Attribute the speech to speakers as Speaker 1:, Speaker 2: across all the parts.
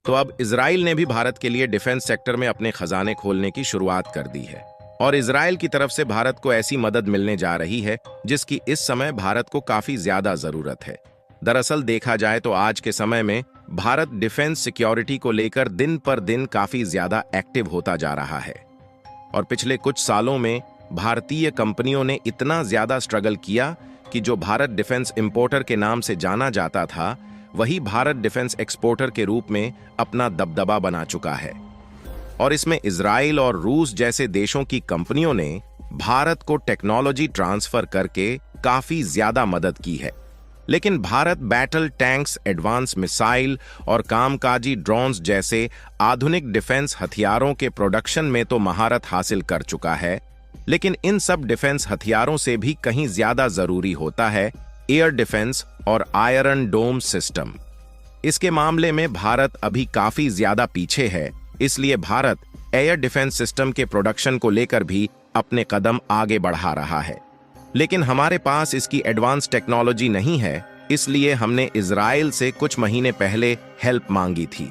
Speaker 1: तो अब इजराइल ने भी भारत के लिए डिफेंस सेक्टर में अपने खजाने खोलने की शुरुआत कर दी है और इजराइल की तरफ से भारत को ऐसी मदद मिलने जा रही है जिसकी इस समय भारत को काफी ज्यादा जरूरत है। दरअसल देखा जाए तो आज के समय में भारत डिफेंस सिक्योरिटी को लेकर दिन पर दिन काफी ज्यादा एक्टिव होता जा रहा है और पिछले कुछ सालों में भारतीय कंपनियों ने इतना ज्यादा स्ट्रगल किया कि जो भारत डिफेंस इंपोर्टर के नाम से जाना जाता था वही भारत डिफेंस एक्सपोर्टर के रूप में अपना दबदबा बना चुका है। और इसमें इजराइल और रूस जैसे देशों की कंपनियों ने भारत को टेक्नोलॉजी ट्रांसफर करके काफी ज्यादा मदद की है। लेकिन Bharat battle tanks, advance missile और कामकाजी ड्रोन्स जैसे आधुनिक डिफेंस हथियारों के प्रोडक्शन में तो महारत हासिल कर चुका है, लेकिन इन सब डिफेंस हथियारों से भी कहीं ज्यादा जरूरी होता है एयर डिफेंस और आयरन डोम सिस्टम। इसके मामले में भारत अभी काफी ज्यादा पीछे है, इसलिए भारत एयर डिफेंस सिस्टम के प्रोडक्शन को लेकर भी अपने कदम आगे बढ़ा रहा है। लेकिन हमारे पास इसकी एडवांस टेक्नोलॉजी नहीं है, इसलिए हमने इजराइल से कुछ महीने पहले हेल्प मांगी थी।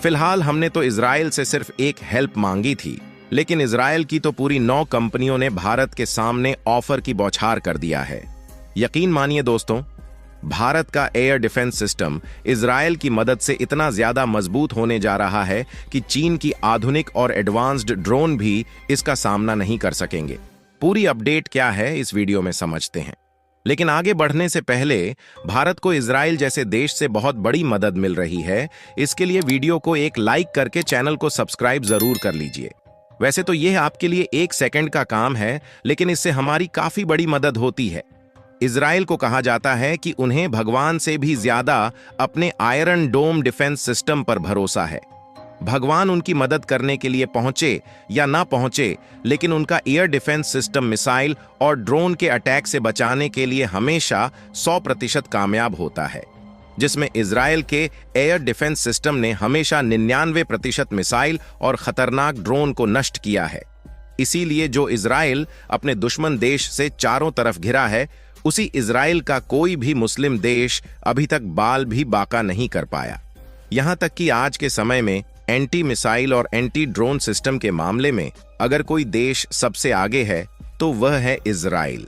Speaker 1: फिलहाल हमने तो इजराइल से सिर्फ एक हेल्प मांगी थी, लेकिन इजराइल की तो पूरी 9 कंपनियों ने भारत के सामने ऑफर की बौछार कर दिया है। यकीन मानिए दोस्तों, भारत का एयर डिफेंस सिस्टम इजराइल की मदद से इतना ज्यादा मजबूत होने जा रहा है कि चीन की आधुनिक और एडवांस्ड ड्रोन भी इसका सामना नहीं कर सकेंगे। पूरी अपडेट क्या है इस वीडियो में समझते हैं, लेकिन आगे बढ़ने से पहले भारत को इजराइल जैसे देश से बहुत बड़ी मदद मिल रही है, इसके लिए वीडियो को एक लाइक करके चैनल को सब्सक्राइब जरूर कर लीजिए। वैसे तो यह आपके लिए 1 सेकंड का काम है, लेकिन इससे हमारी काफी बड़ी मदद होती है। इजराइल को कहा जाता है कि उन्हें भगवान से भी ज्यादा अपने आयरन डोम डिफेंस सिस्टम पर भरोसा है। भगवान उनकी मदद करने के लिए पहुंचे या ना पहुंचे, लेकिन उनका एयर डिफेंस सिस्टम मिसाइल और ड्रोन के अटैक से बचाने के लिए हमेशा 100% कामयाब होता है, जिसमें इजराइल के एयर डिफेंस सिस्टम ने हमेशा 99% मिसाइल और खतरनाक ड्रोन को नष्ट किया है। इसीलिए जो इजराइल अपने दुश्मन देश से चारों तरफ घिरा है, उसी इजराइल का कोई भी मुस्लिम देश अभी तक बाल भी बाका नहीं कर पाया। यहां तक कि आज के समय में एंटी मिसाइल और एंटी ड्रोन सिस्टम के मामले में अगर कोई देश सबसे आगे है तो वह है इजराइल।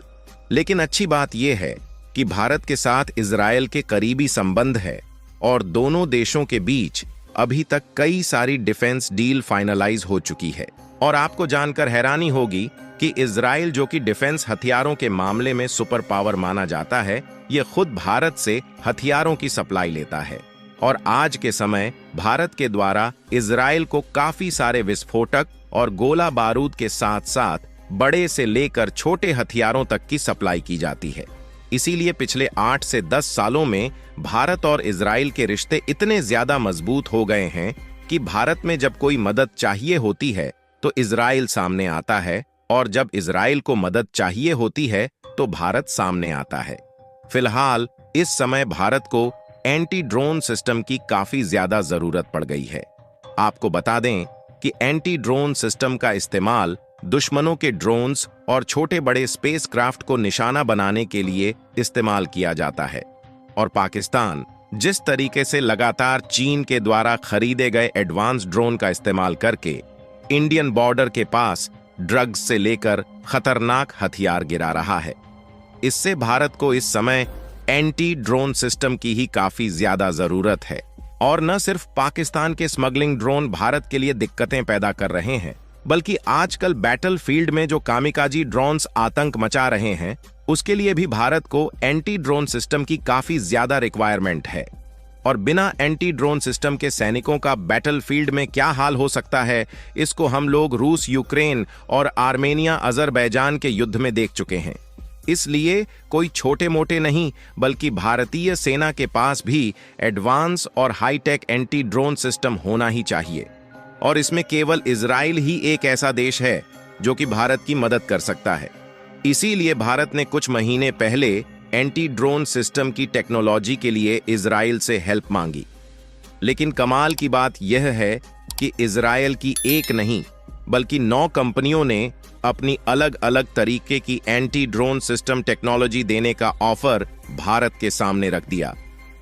Speaker 1: लेकिन अच्छी बात यह है कि भारत के साथ इजराइल के करीबी संबंध है और दोनों देशों के बीच अभी तक कई सारी डिफेंस डील फाइनलाइज हो चुकी है। और आपको जानकर हैरानी होगी कि इजराइल, जो कि डिफेंस हथियारों के मामले में सुपर पावर माना जाता है, यह खुद भारत से हथियारों की सप्लाई लेता है। और आज के समय भारत के द्वारा इजराइल को काफी सारे विस्फोटक और गोला बारूद के साथ साथ बड़े से लेकर छोटे हथियारों तक की सप्लाई की जाती है। इसीलिए पिछले 8 से 10 सालों में भारत और इजराइल के रिश्ते इतने ज्यादा मजबूत हो गए हैं कि भारत में जब कोई मदद चाहिए होती है तो इजराइल सामने आता है, और जब इजराइल को मदद चाहिए होती है तो भारत सामने आता है। फिलहाल इस समय भारत को एंटी ड्रोन सिस्टम की काफी ज्यादा जरूरत पड़ गई है। आपको बता दें कि एंटी ड्रोन सिस्टम का इस्तेमाल दुश्मनों के ड्रोन्स और छोटे बड़े स्पेसक्राफ्ट को निशाना बनाने के लिए इस्तेमाल किया जाता है। और पाकिस्तान जिस तरीके से लगातार चीन के द्वारा खरीदे गए एडवांस ड्रोन का इस्तेमाल करके इंडियन बॉर्डर के पास ड्रग्स से लेकर खतरनाक हथियार गिरा रहा है, इससे भारत को इस समय एंटी ड्रोन सिस्टम की ही काफी ज्यादा जरूरत है। और न सिर्फ पाकिस्तान के स्मगलिंग ड्रोन भारत के लिए दिक्कतें पैदा कर रहे हैं, बल्कि आजकल बैटल फील्ड में जो कामिकाजी ड्रोन्स आतंक मचा रहे हैं, उसके लिए भी भारत को एंटी ड्रोन सिस्टम की काफी ज्यादा रिक्वायरमेंट है। और बिना एंटी ड्रोन सिस्टम के सैनिकों का बैटल फील्ड में क्या हाल हो सकता है, इसको हम लोग रूस, यूक्रेन और आर्मेनिया, अजरबैजान के युद्ध में देख चुके हैं। इसलिए कोई छोटे मोटे नहीं, बल्कि भारतीय सेना के पास भी एडवांस और हाईटेक एंटी ड्रोन सिस्टम होना ही चाहिए। और इसमें केवल इजराइल ही एक ऐसा देश है जो कि भारत की मदद कर सकता है। इसीलिए भारत ने कुछ महीने पहले एंटी ड्रोन सिस्टम की टेक्नोलॉजी के लिए इजराइल से हेल्प मांगी। लेकिन कमाल की बात यह है कि इजराइल की एक नहीं बल्कि 9 कंपनियों ने अपनी अलग अलग तरीके की एंटी ड्रोन सिस्टम टेक्नोलॉजी देने का ऑफर भारत के सामने रख दिया।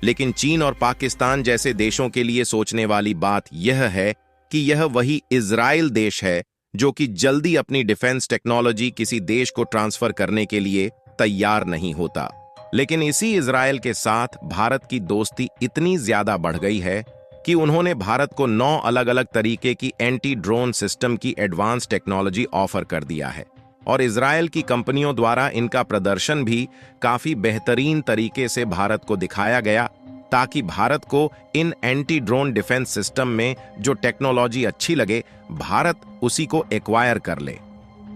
Speaker 1: लेकिन चीन और पाकिस्तान जैसे देशों के लिए सोचने वाली बात यह है कि यह वही इजराइल देश है जो कि जल्दी अपनी डिफेंस टेक्नोलॉजी किसी देश को ट्रांसफर करने के लिए तैयार नहीं होता। लेकिन इसी इजराइल के साथ भारत की दोस्ती इतनी ज्यादा बढ़ गई है कि उन्होंने भारत को 9 अलग-अलग तरीके की एंटी ड्रोन सिस्टम की एडवांस टेक्नोलॉजी ऑफर कर दिया है और इजराइल की कंपनियों द्वारा इनका प्रदर्शन भी काफी बेहतरीन तरीके से भारत को दिखाया गया ताकि भारत को इन एंटी ड्रोन डिफेंस सिस्टम में जो टेक्नोलॉजी अच्छी लगे भारत उसी को एक्वायर कर ले।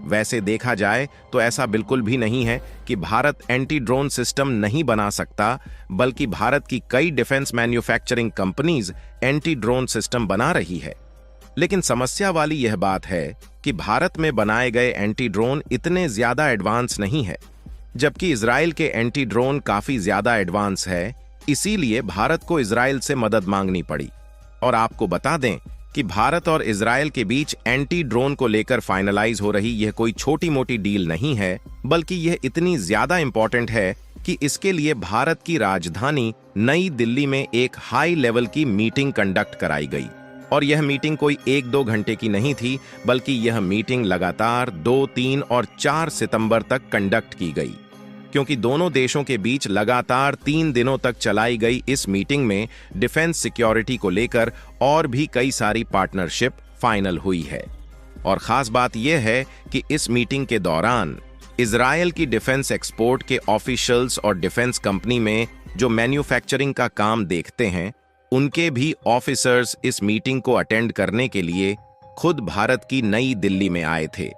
Speaker 1: वैसे देखा जाए तो ऐसा बिल्कुल भी नहीं है कि भारत एंटी ड्रोन सिस्टम नहीं बना सकता, बल्कि भारत की कई defence manufacturing companies anti drone system बना रही है। लेकिन समस्या वाली यह बात है कि भारत में बनाए गए एंटी ड्रोन इतने ज्यादा एडवांस नहीं है, जबकि इजराइल के एंटी ड्रोन काफी ज्यादा एडवांस है। इसीलिए भारत को इजराइल से मदद मांगनी पड़ी। और आपको बता दें कि भारत और इजराइल के बीच एंटी ड्रोन को लेकर फाइनलाइज हो रही यह कोई छोटी मोटी डील नहीं है, बल्कि यह इतनी ज्यादा इंपॉर्टेंट है कि इसके लिए भारत की राजधानी नई दिल्ली में एक हाई लेवल की मीटिंग कंडक्ट कराई गई। और यह मीटिंग कोई 1-2 घंटे की नहीं थी, बल्कि यह मीटिंग लगातार 2, 3 और 4 सितंबर तक कंडक्ट की गई। क्योंकि दोनों देशों के बीच लगातार 3 दिनों तक चलाई गई इस मीटिंग में डिफेंस सिक्योरिटी को लेकर और भी कई सारी पार्टनरशिप फाइनल हुई है। और खास बात यह है कि इस मीटिंग के दौरान इजराइल की डिफेंस एक्सपोर्ट के ऑफिशियल्स और डिफेंस कंपनी में जो मैन्युफैक्चरिंग का काम देखते हैं, उनके भी ऑफिसर्स इस मीटिंग को अटेंड करने के लिए खुद भारत की नई दिल्ली में आए थे।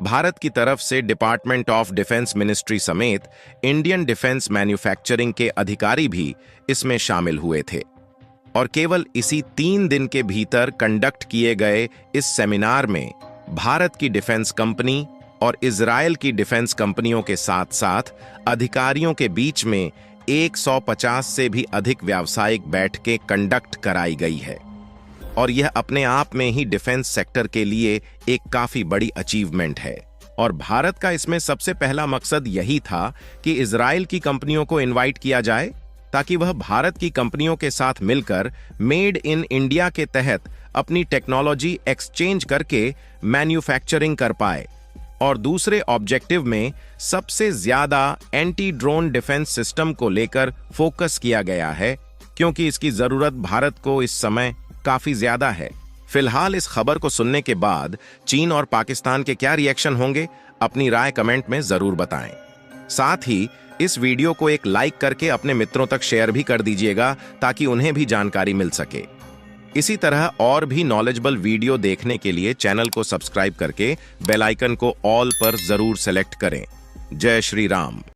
Speaker 1: भारत की तरफ से डिपार्टमेंट ऑफ डिफेंस मिनिस्ट्री समेत इंडियन डिफेंस मैन्युफैक्चरिंग के अधिकारी भी इसमें शामिल हुए थे। और केवल इसी 3 दिन के भीतर कंडक्ट किए गए इस सेमिनार में भारत की डिफेंस कंपनी और इजराइल की डिफेंस कंपनियों के साथ साथ अधिकारियों के बीच में 150 से भी अधिक व्यावसायिक बैठकें कंडक्ट कराई गई है। और यह अपने आप में ही डिफेंस सेक्टर के लिए एक काफी बड़ी अचीवमेंट है। और भारत का इसमें सबसे पहला मकसद यही था कि इजराइल की कंपनियों को इनवाइट किया जाए ताकि वह भारत की कंपनियों के साथ मिलकर मेड इन इंडिया के तहत अपनी टेक्नोलॉजी एक्सचेंज करके मैन्युफैक्चरिंग कर पाए। और दूसरे ऑब्जेक्टिव में सबसे ज्यादा एंटी ड्रोन डिफेंस सिस्टम को लेकर फोकस किया गया है, क्योंकि इसकी जरूरत भारत को इस समय काफी ज्यादा है। फिलहाल इस खबर को सुनने के बाद चीन और पाकिस्तान के क्या रिएक्शन होंगे, अपनी राय कमेंट में जरूर बताएं। साथ ही इस वीडियो को एक लाइक करके अपने मित्रों तक शेयर भी कर दीजिएगा ताकि उन्हें भी जानकारी मिल सके। इसी तरह और भी नॉलेजेबल वीडियो देखने के लिए चैनल को सब्सक्राइब करके बेल आइकन को ऑल पर जरूर सेलेक्ट करें। जय श्री राम।